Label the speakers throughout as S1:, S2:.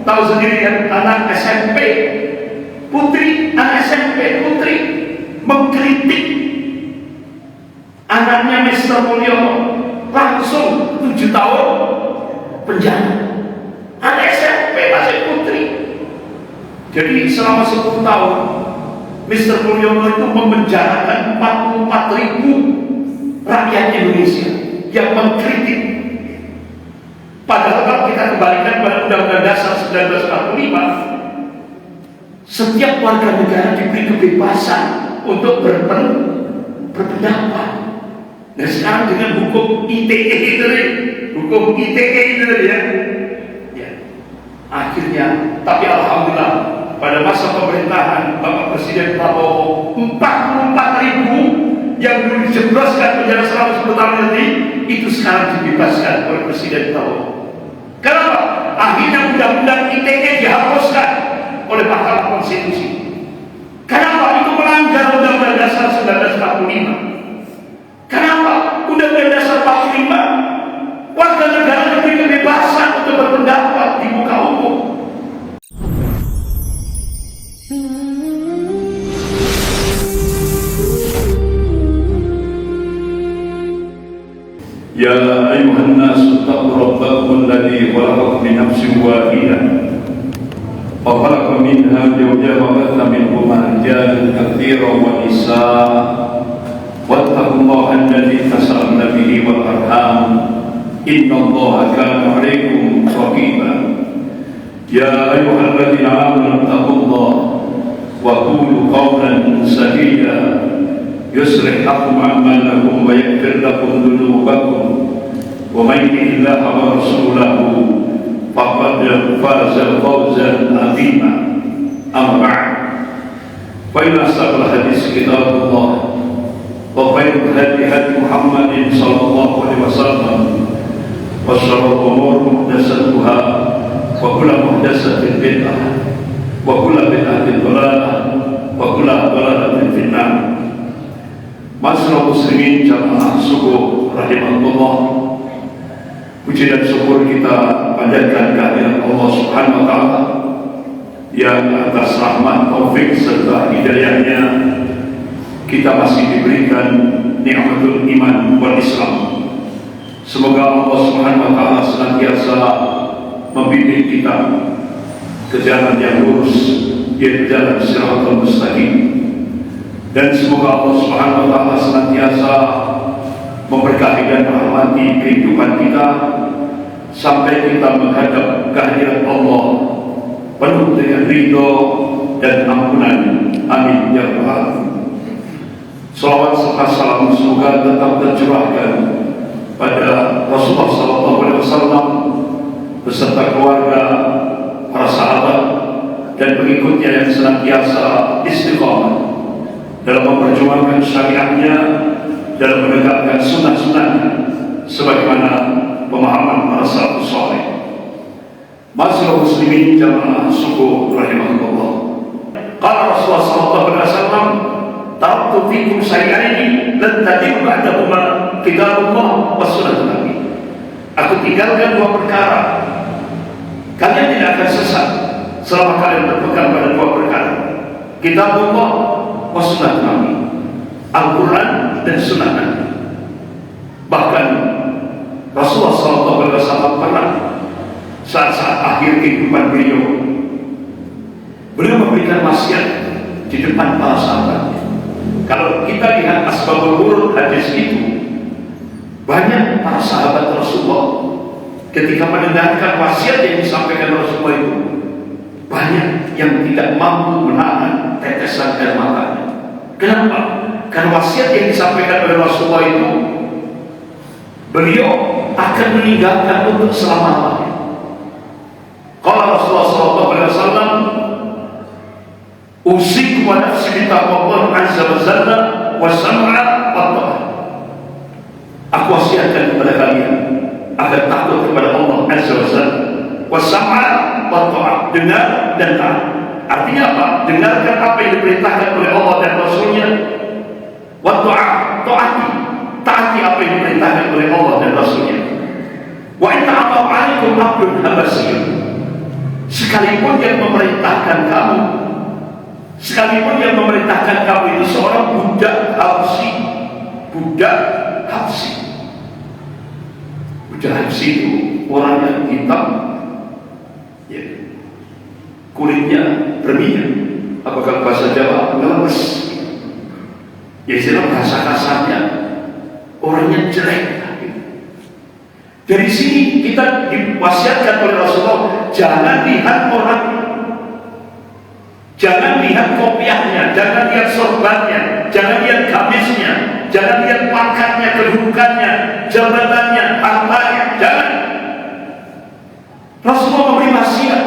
S1: tahu sendiri kan, anak SMP putri, anak SMP putri mengkritik anaknya Mr. Mulyono, langsung 7 tahun penjara. Anak SMP masih putri. Jadi selama 10 tahun Mr. Mulyono itu memenjarakan 44.000 rakyat Indonesia yang mengkritik. Padahal kalau kita kembalikan pada Undang-Undang Dasar 1945, setiap warga negara diberi kebebasan untuk berpendapat. Dan sekarang dengan hukum ITE itu, ya, akhirnya, tapi alhamdulillah pada masa pemerintahan Bapak Presiden Prabowo, 44.000 yang dulu dijebloskan penjara selama 10 tahun nanti itu sekarang dibebaskan oleh Presiden Prabowo. Kenapa? Akhirnya undang-undang ITE dihapuskan oleh Mahkamah Konstitusi. Kenapa? Itu melanggar Undang-Undang Dasar 1945. Kenapa? Undang-Undang Dasar 45 warga negara diberi kebebasan untuk berpendapat di muka umum.
S2: Ya ayuhan nasu taqu rabbakum alladhi khalaqakum min nafsin wahidah wa khalaqa minha zawjaha wa batha minhuma rijalan katsiran wa nisaa wattaqullaha alladhi tasaaluna bihi wal arham innallaha kana 'alaykum raqiba. Ya ayyuhalladzina amanu taqullaha wa qulu qawlan sadida يصلح لكم أعمالكم ويغفر لكم ذنوبكم ومن يطع الله ورسوله فقد فاز فوزا عظيما. أما بعد فإن أصدق الحديث كتاب الله وخير الهدي هدي محمد صلى الله عليه وسلم وشر الأمور محدثاتها وكل محدثة بدعة وكل بدعة ضلالة وكل ضلالة في النار. Masyarakat muslimin jamaah subuh rahimahullah, puji dan syukur kita panjatkan kehadirat Allah Subhanahu wa taala yang atas rahmat, taufik serta hidayahnya kita masih diberikan nikmatul iman wal Islam. Semoga Allah Subhanahu wa taala senantiasa membimbing kita ke jalan yang lurus, yaitu jalan Shiratal Mustaqim. Dan semoga Allah Subhanahu wa taala senantiasa memberkahi dan merahmati kehidupan kita sampai kita menghadap kehadirat Allah penuh dengan ridho dan ampunan. Amin ya rabbal alamin. Salawat serta salam semoga tetap tercurahkan pada Rasulullah SAW beserta keluarga, para sahabat dan pengikutnya yang senantiasa istiqamah dalam memperjuangkan syariatnya, dalam menegakkan sunnah-sunnahnya sebagaimana pemahaman para salafus saleh. Masyaallah muslimin jamaah subuh rahimahullah. Qala Rasulullah sallallahu alaihi wasallam, "Taraktu fikum syai'aini lan tadillu ba'dahuma kitabullah wa sunnah Nabi." Aku tinggalkan 2 perkara, kalian tidak akan sesat selama kalian berpegang pada 2 perkara: kitabullah wa sunnah Nabi, Al-Quran dan sunnah Nabi. Bahkan Rasulullah SAW pernah saat-saat akhir kehidupan beliau memberikan wasiat di depan para sahabat. Kalau kita lihat asbabul wurud hadis itu, banyak para sahabat Rasulullah ketika mendengarkan wasiat yang disampaikan Rasulullah itu, banyak yang tidak mampu menahan tetesan air matanya. Kenapa? Karena wasiat yang disampaikan oleh Rasulullah itu, beliau akan meninggalkan untuk selama-lamanya. Kalau Rasulullah SAW, usikum wa nafsi bitaqwallah azza wa jalla wa sam'a wa ta'ah. Aku wasiatkan kepada kalian agar takut kepada Allah azza wa jalla, wa sam'a wa ta'ah, dengar dan taat. Artinya apa? Dengarkan apa yang diperintahkan oleh Allah dan Rasulnya. Wa ta'ah, taati, taati apa yang diperintahkan oleh Allah dan Rasulnya. Wa in ta'ata 'alaikum 'abdun habasyiyun, sekalipun yang memerintahkan kamu, sekalipun yang memerintahkan kamu itu seorang budak Habsyi. Budak Habsyi itu orang yang hitam, ya, kulitnya berminyak, apakah bahasa Jawa ngelemes, ya istilah bahasa kasarnya orangnya jelek. Dari sini kita diwasiatkan oleh Rasulullah, jangan lihat orang, jangan lihat kopiahnya, jangan lihat sorbannya, jangan lihat gamisnya, jangan lihat pangkatnya, kedudukannya, jabatannya, hartanya, jangan. Rasulullah memberi wasiat,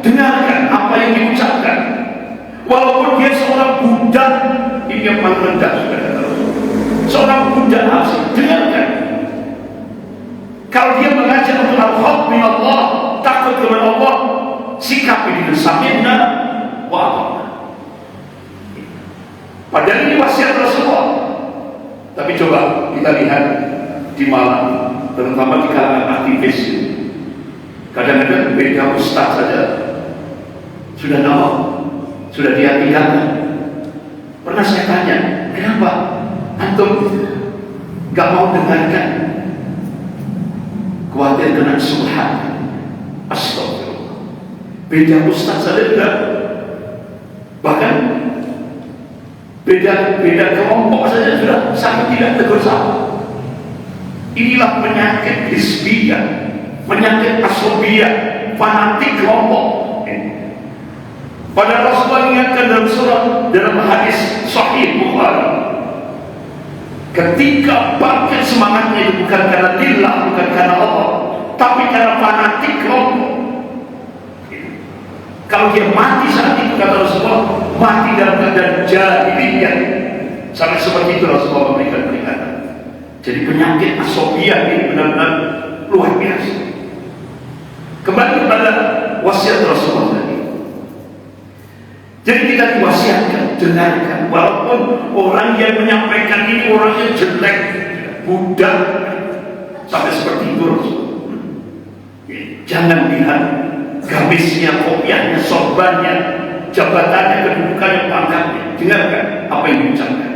S2: dengarkan apa yang diucapkan. Walaupun dia seorang budak, ini yang paling rendah, seorang budak Habsyi, dengarkan. Kalau dia mengajak untuk al-khauf min Allah, takut kepada Allah, sikapi dengan sami'na wa ata'na. Padahal ini wasiat Rasulullah. Tapi coba kita lihat di Malang, terutama di kalangan aktivis, kadang-kadang beda ustaz saja sudah nama, sudah dihati-hati. Pernah saya tanya, kenapa antum gak mau dengarkan? Khawatir kena subhan. Astagfirullah. Beda ustaz saja tidak. Bahkan beda kelompok saja sudah sangat tidak tegur sapa. Inilah penyakit hizbiyah, penyakit asobiyah, fanatik kelompok. Pada Rasulullah ingatkan dalam hadis Sahih Bukhari, ketika bangkit semangatnya itu bukan karena lillah, bukan karena Allah, tapi karena fanatik kelompok. Kalau dia mati saat itu, kata Rasulullah, mati dalam keadaan jahiliyah. Sampai seperti itu Rasulullah memberikan peringatan. Jadi penyakit asobiyah ini benar-benar luar biasa. Kembali kepada wasiat Rasulullah tadi. Jadi kita diwasiatkan, dengarkan, walaupun orang yang menyampaikan ini orangnya jelek, budak, sampai seperti itu Rasulullah. Jangan lihat gamisnya, kopiahnya, sorbannya, jabatannya, kedudukannya, pangkatnya. Dengarkan apa yang diucapkan.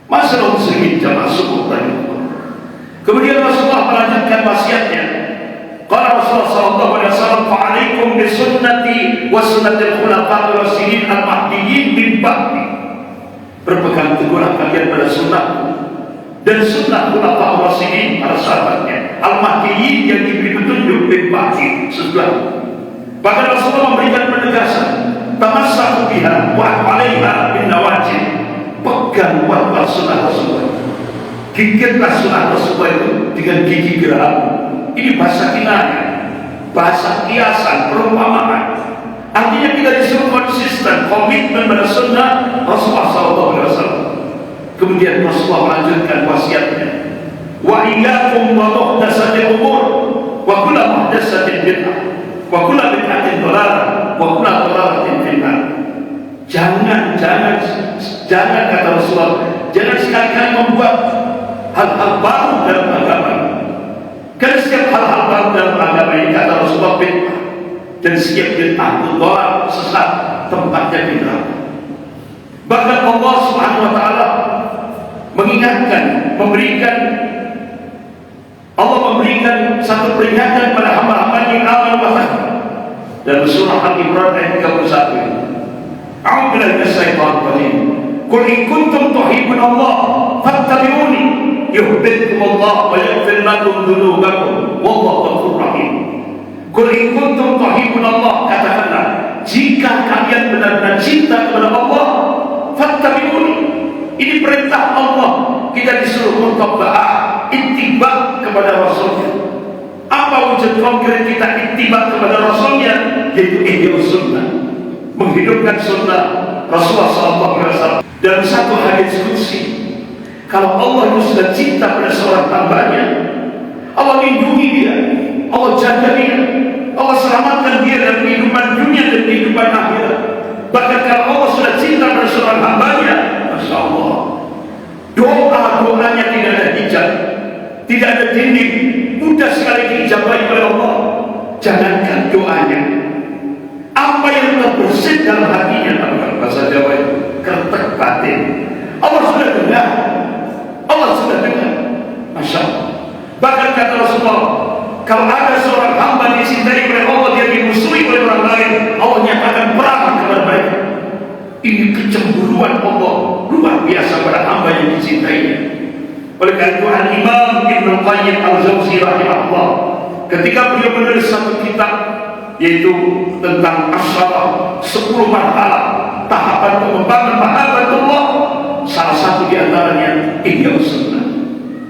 S2: Masalah muslimin jamaah subuh tadi. Kemudian Rasulullah melanjutkan wasiatnya. Qala Rasulullah sallallahu alaihi wasallam, "Fa'alaikum bi sunnati wa sunnatil khulafa'ir rasyidin al-mahdiyyin min ba'di." Berpegang teguhlah kalian pada sunnahku dan sunnah khulafa'ir rasyidin, para sahabatnya, al-mahdiyyin yang diberi petunjuk min ba'di, setelah. Bahkan Rasulullah memberikan penegasan, "Tamassaku biha wa 'alaiha bin nawajib." Pegang kuat sunnah Rasulullah. Gigitlah sunnah Rasulullah itu dengan gigi geraham. Ini bahasa kinayah, bahasa kiasan, perumpamaan. Artinya kita disuruh konsisten, komitmen pada sunnah Rasulullah SAW. Kemudian Rasulullah melanjutkan wasiatnya, wa iyyakum wa muhdatsatil umur wa kullu muhdatsatin bid'ah wa kullu bid'atin dhalalah wa kullu dhalalatin finnar. Jangan kata Rasulullah, jangan sekali-kali membuat hal-hal baru dalam agama. Karena setiap hal-hal baru dalam agama ini, kata Rasulullah, bid'ah, dan setiap bid'ah itu dolak, sesat, tempatnya di neraka. Bahkan Allah Subhanahu wa taala mengingatkan, Allah memberikan satu peringatan pada hamba-hamba yang aman wa dalam surah Al-Imran ayat 31. A'udzu billahi minasyaitonir rajim. Qul in kuntum tuhibbunallaha fattabi'uni yuhibbukumullah wa yaghfir lakum dzunubakum wallahu ghafurur rahim. Qul in kuntum tuhibbunallaha, katakanlah, jika kalian benar-benar cinta kepada Allah, fattabi'uni. Ini perintah Allah. Kita disuruh mutaba'ah, ittiba kepada Rasulnya. Apa wujud konkret kita ittiba kepada Rasulnya? Yaitu ihya'us sunnah, menghidupkan sunnah Rasulullah SAW. Dalam satu hadis qudsi, kalau Allah itu sudah cinta pada seorang hambanya, Allah lindungi dia, Allah jaga dia, Allah selamatkan dia dari kehidupan dunia dan kehidupan akhirat. Bahkan kalau Allah sudah cinta pada seorang hambanya, Masya Allah, doa-doanya tidak ada hijab, tidak ada dinding, mudah sekali diijabahi oleh Allah. Jangankan doanya, dalam hatinya, kalau bahasa Jawa itu kertek batin. Allah sudah dengar, Allah sudah dengar. Masya Allah. Bahkan kata Rasulullah, kalau ada seorang hamba dicintai oleh Allah, dia dimusuhi oleh orang lain, Allah nyatakan perang kepada mereka. Ini kecemburuan Allah luar biasa pada hamba yang dicintainya. Oleh karena itu Al-Imam Ibnu Qayyim Al-Jauzi rahimahullah, ketika beliau menulis satu kitab yaitu tentang Asyarah 10 marhalah tahapan pengembangan mahabbatullah, salah satu di antaranya Ihya Sunnah,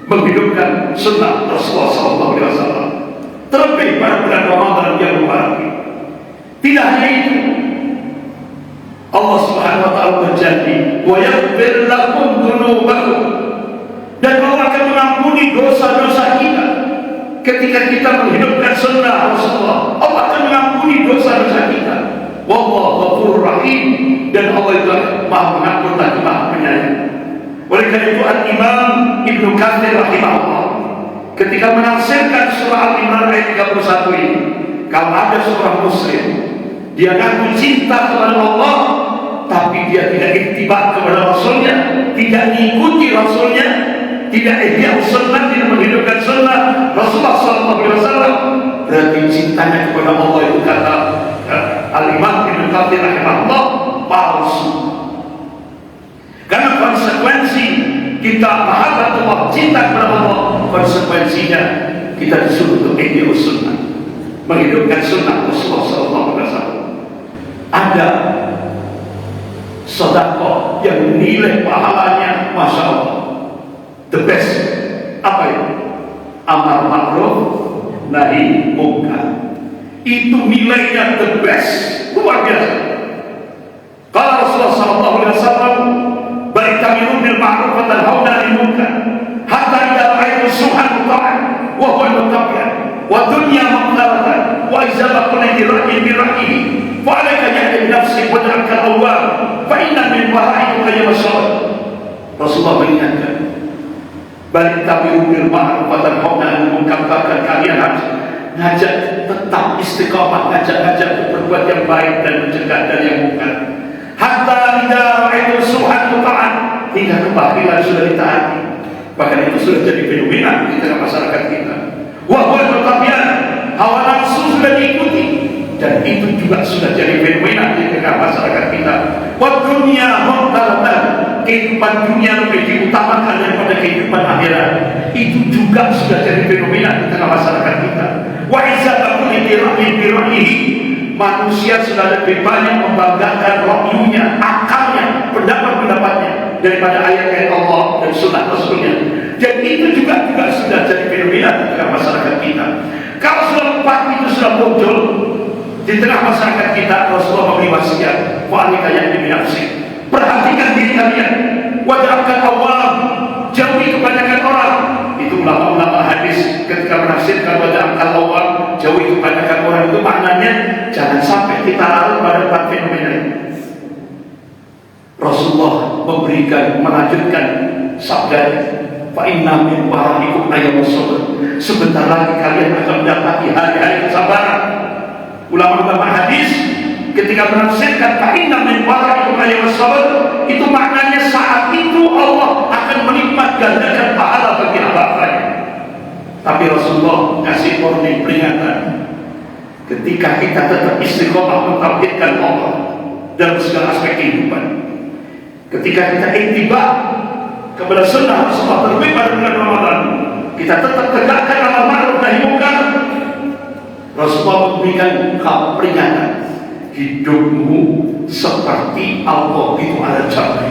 S2: menghidupkan sunnah Rasulullah SAW, terlebih pada bulan Ramadan yang mubarak. Tidak hanya itu, Allah Subhanahu wa taala berjanji, "Wa yaghfir lakum dzunubakum." Dan Allah akan mengampuni dosa-dosa kita. Ketika kita menghidupkan sunnah Rasulullah, Allah akan mengampuni dosa-dosa kita. Wallahu ghafurur rahim, dan Allah itu Maha Pengampun lagi Maha Penyayang. Oleh karena itu Al-Imam Ibnu Katsir rahimahullah ketika menafsirkan surah Al-Imran ayat 31 ini, kalau ada seorang muslim dia ngaku cinta kepada Allah tapi dia tidak ittiba kepada Rasulnya, tidak mengikuti Rasulnya, tidak ihya sunnah, tidak menghidupkan sunnah Rasulullah SAW, berarti cintanya kepada Allah itu, kata Al-Imam Ibnu Katsir rahimahullah, palsu. Karena konsekuensi kita mahabbatullah, cinta kepada Allah, konsekuensinya kita disuruh untuk ihya sunnah, menghidupkan sunnah Rasulullah SAW. Ada sedekah yang nilai pahalanya Masya Allah the best. Apa itu? Amar ma'ruf nahi munkar. Itu nilainya the best, luar biasa. Kalau Rasulullah SAW, "Barikamilun bil ma'ruf wa tanhauna 'anil munkar hatta idza ra'aytum su'an muta'an wa huwa mutabi'an wa dunya muqtaratan wa izaba kulli ra'yin bi ra'yihi fa 'alaika ya'ti bi nafsik wa ta'al awwal fa inna min wara'ikum ayyamasawat." Rasulullah mengingatkan, "Barikamilun bil ma'ruf wa tanhauna 'anil munkar." Bahkan kalian harus ngajak, tetap istiqamah, ngajak berbuat yang baik dan mencegah dari yang munkar. Hatta idza ra'aytum su'an muta'an, hingga kebahilan sudah ditaati. Bahkan itu sudah jadi fenomena di tengah masyarakat kita. Wa huwa mutabi'an, hawa nafsu sudah diikuti, dan itu juga sudah jadi fenomena di tengah masyarakat kita. Wa dunya muqtaratan, kehidupan dunia lebih diutamakan daripada kehidupan akhirat. Itu juga sudah jadi fenomena di tengah masyarakat kita. Wa izzatu birra'yihi, manusia sudah lebih banyak membanggakan rakyunya, akalnya, pendapat-pendapatnya daripada ayat-ayat Allah dan sunnah Rasulnya. Dan itu juga sudah jadi fenomena di tengah masyarakat kita. Kalau sudah empat itu sudah muncul di tengah masyarakat kita, Rasulullah memberi wasiat, "Wa'alika ya'ti bi nafsik." Perhatikan diri kalian, wajahkan awam, jauhi kebanyakan orang. Itu ulama-ulama hadis ketika menafsirkan wajahkan awam, jauhi kebanyakan orang, itu maknanya jangan sampai kita larut pada empat fenomena ini. Rasulullah melanjutkan sabdanya, "Fa inna min wara'ikum ayyamasawat." Sebentar lagi kalian akan mendapati hari-hari kesabaran. Ulama-ulama hadis ketika menafsirkan "fa inna min wara'ikum ayyamasawat", itu maknanya saat itu Allah akan melipat gandakan pahala bagi hamba-hambanya. Tapi Rasulullah kasih warning, peringatan, ketika kita tetap istiqomah mentauhidkan Allah dalam segala aspek kehidupan, ketika kita ittiba kepada sunnah Rasulullah, terlebih pada bulan Ramadan, kita tetap tegakkan amar ma'ruf nahi munkar, Rasulullah memberikan peringatan, hidupmu seperti Allah itu ala jamri,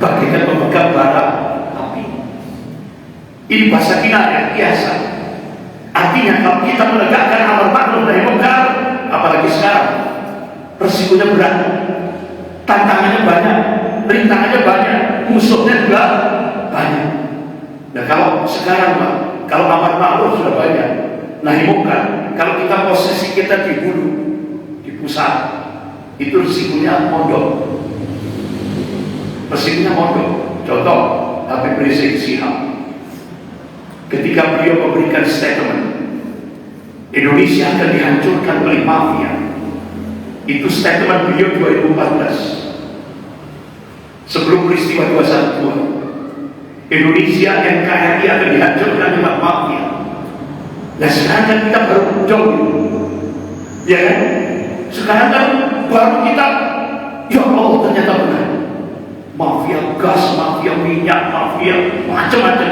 S2: bagaikan memegang bara api. Ini bahasa kinayah biasa. Artinya kalau kita menegakkan amar ma'ruf nahi munkar, apalagi sekarang, resikonya berat, tantangannya banyak, rintangannya banyak, musuhnya juga banyak. Nah kalau sekarang Pak, kalau amar ma'ruf sudah banyak, nahi munkar, kalau kita posisi kita di hulu, di pusat, itu risikonya mondok. Risikonya mondok. Contoh, Habib Rizik Syihab ketika beliau memberikan statement, Indonesia akan dihancurkan oleh mafia. Itu statement beliau 2014. Sebelum peristiwa 212, Indonesia NKRI akan dihancurkan dengan mafia. Nah sekarang kan kita baru jauh, ya kan? Sekarang kan baru kita, ya Allah ternyata benar. Mafia gas, mafia minyak, mafia macam-macam,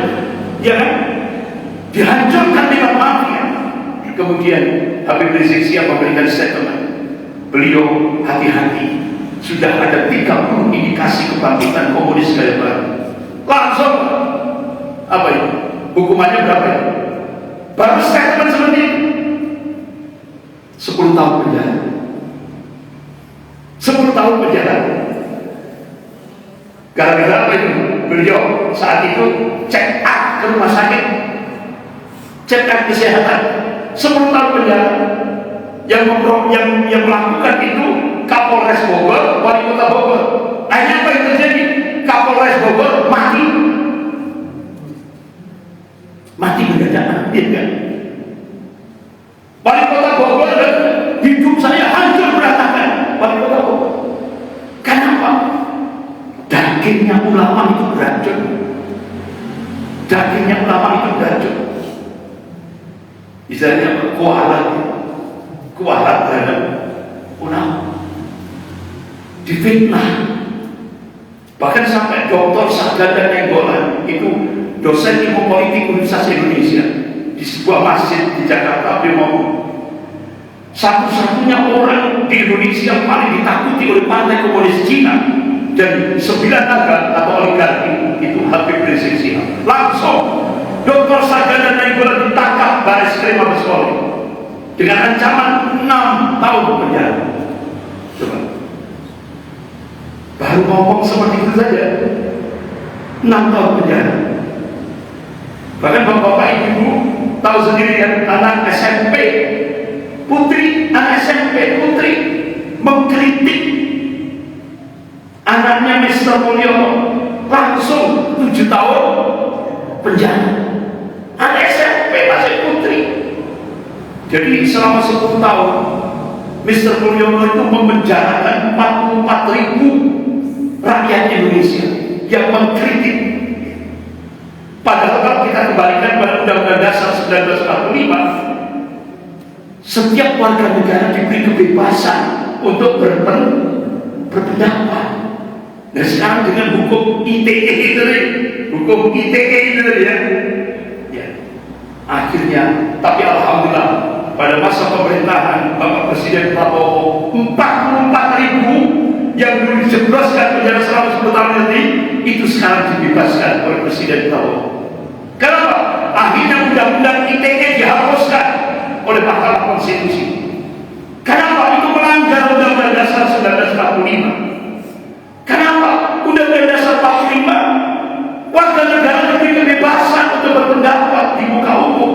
S2: ya kan? Dihancurkan dengan mafia. Kemudian Habib Rizik Syihab memberikan statement. Beliau hati-hati. Sudah ada 30 indikasi kebangkitan komunis gaya baru. Langsung apa itu? Hukumannya berapa ya? Baru statement seperti itu 10 tahun penjara. 10 tahun penjara. Gara-gara apa itu? Beliau saat itu check up ke rumah sakit, check up kesehatan, 10 tahun penjara. Yang melakukan itu Kapolres Bogor, Wali Kota Bogor. Akhirnya apa yang terjadi? Kapolres Bogor mati mendadak, ya kan? Wali Kota Bogor, hidup saya hancur berantakan. Wali Kota Bogor. Kenapa? Dagingnya ulama itu beracun. Dagingnya ulama itu beracun. Misalnya kualat terhadap ulama, difitnah. Bahkan sampai Dr. Saganda Nenggolan, itu dosen ilmu politik Universitas Indonesia, di sebuah masjid di Jakarta, dia ngomong, satu-satunya orang di Indonesia yang paling ditakuti oleh Partai Komunis Cina dan 9 naga atau oligarki itu Habib Rizik Syihab. Langsung Dr. Saganda Nenggolan ditangkap Baris Krim Mabes Polri dengan ancaman 6 tahun penjara. Coba, baru ngomong seperti itu saja 6 tahun penjara. Bahkan bapak-bapak ibu tahu sendiri kan, anak SMP putri mengkritik anaknya Mr. Mulyono, langsung 7 tahun penjara. Anak SMP masih putri. Jadi selama 10 tahun Mr. Mulyono itu memenjarakan 44.000 rakyat Indonesia yang mengkritik. Padahal kalau kita kembalikan pada Undang-Undang Dasar 1945, setiap warga negara diberi kebebasan untuk berpendapat. Nah sekarang dengan hukum ITE itu ya, akhirnya, tapi alhamdulillah pada masa pemerintahan Bapak Presiden Prabowo, 44.000 yang dulu dijebloskan penjara selama 10 tahun nanti itu sekarang dibebaskan oleh Presiden Prabowo. Kenapa? Akhirnya undang-undang ITE dihapuskan oleh Mahkamah Konstitusi. Kenapa? Itu melanggar Undang-Undang Dasar 1945. Kenapa? Undang-Undang Dasar 45 warga negara diberi kebebasan untuk berpendapat di muka umum.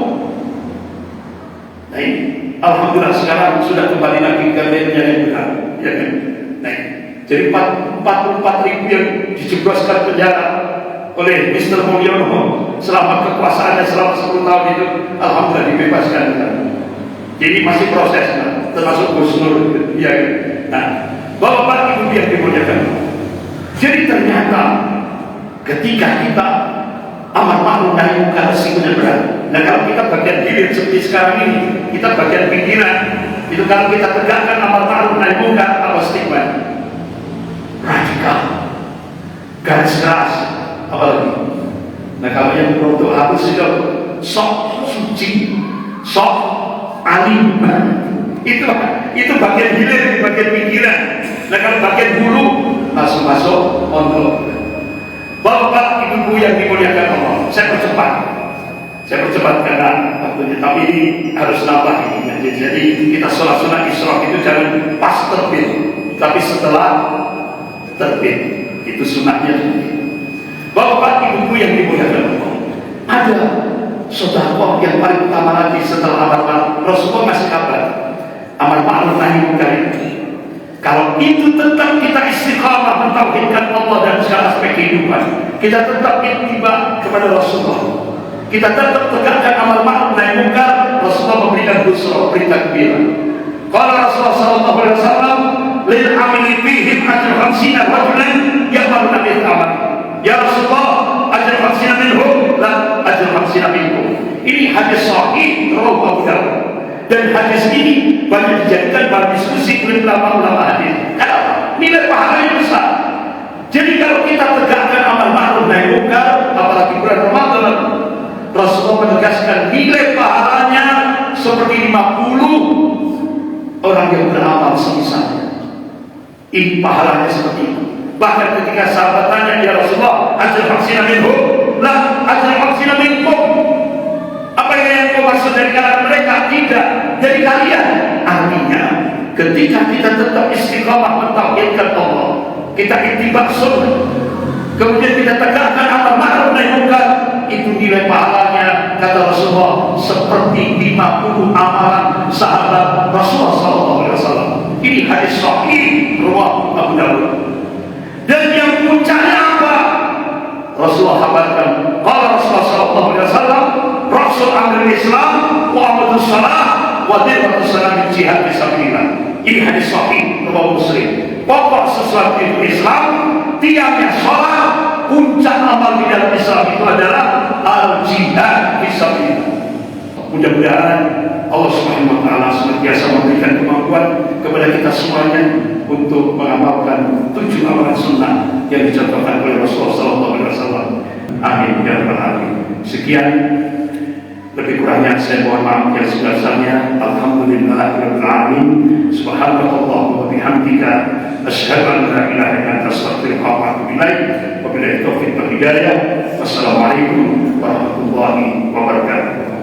S2: Nah ini, alhamdulillah sekarang sudah kembali lagi ke levelnya yang benar, ya kan? Nah, jadi 44.000 yang dijebloskan penjara oleh Mr. Mulyono selama kekuasaannya selama 10 tahun itu, alhamdulillah dibebaskan. Jadi masih proses, termasuk Gus Nur, ya. Nah, Bapak Ibu yang dimuliakan, jadi ternyata ketika kita amar ma'ruf nahi munkar resikonya berat. Nah kalau kita bagian hilir seperti sekarang ini, kita bagian pikiran, itu kalau kita tegakkan amar ma'ruf nahi munkar, apa stigma? Radikal, garis keras, apalagi. Nah kalau yang untuk harus itu sok suci, sok alim, itu bagian hilir, bagian pikiran. Nah kalau bagian hulu langsung masuk kontrol. Bapak ibu yang dimuliakan Allah, saya percepat karena waktunya, tapi ini harus nambah ini. Jadi kita sholat Isra itu jangan pas terbit, tapi setelah terbit, itu sunatnya. Bapak ibu yang dimuliakan Allah, ada sedekah yang paling utama lagi setelah amar ma'ruf. Rasulullah masih kabar amar ma'ruf nahi munkar. Kalau itu tetap kita istiqamah mentauhidkan Allah dan segala aspek kehidupan, kita tetap ittiba kepada Rasulullah, kita tetap tegakkan amar ma'ruf nahi munkar, Rasulullah memberikan busra, berita gembira. Kalau Rasulullah SAW
S1: khamsina rajulan ya'maluna bil amal. Ya Rasulullah, ajr khamsina minhum la ajr khamsina minkum. Ini hadis sahih rawahu Abu Dawud. Dan hadis ini banyak dijadikan bahan diskusi oleh ulama-ulama hadis. Kenapa? Nilai pahalanya besar. Jadi kalau kita tegakkan amal ma'ruf nahi munkar, apalagi bulan Ramadan, Rasulullah menegaskan nilai pahalanya seperti 50 orang yang beramal semisalnya. Ini pahalanya seperti itu. Bahkan ketika sahabat tanya, ya Rasulullah, ajr khamsina minhum la ajr khamsina minkum. Apa yang kau maksud dari kalangan mereka? Tidak, dari kalian. Artinya ketika kita tetap istiqamah mentauhidkan Allah, kita ittiba sunnah, kemudian kita tegakkan amal ma'ruf nahi munkar, itu nilai pahalanya kata Rasulullah seperti 50 amalan sahabat Rasulullah SAW. Ini hadis sahih riwayat Abu Dawud. Dan yang puncaknya apa? Rasulullah kabarkan, qala Rasulullah SAW, Rasul amil Islam wa amadus salah wa dirwatus salam jihad fisabilillah. Ini hadis sahih riwayat Muslim. Pokok sesuatu itu Islam, tiangnya salat, puncak amal di dalam Islam itu adalah al-jihad fisabilillah. Mudah-mudahan Allah Subhanahu wa taala senantiasa memberikan kemampuan kepada kita semuanya untuk mengamalkan 7 amalan sunnah yang dicontohkan oleh Rasulullah SAW. Amin ya rabbal alamin. Sekian, lebih kurangnya saya mohon maaf yang sebesar-besarnya. Alhamdulillahirabbil alamin. Subhanallah wa bihamdika asyhadu an la ilaha illa anta astaghfiruka wa atubu ilaik. Wabillahi taufiq wal hidayah. Wassalamualaikum warahmatullahi wabarakatuh.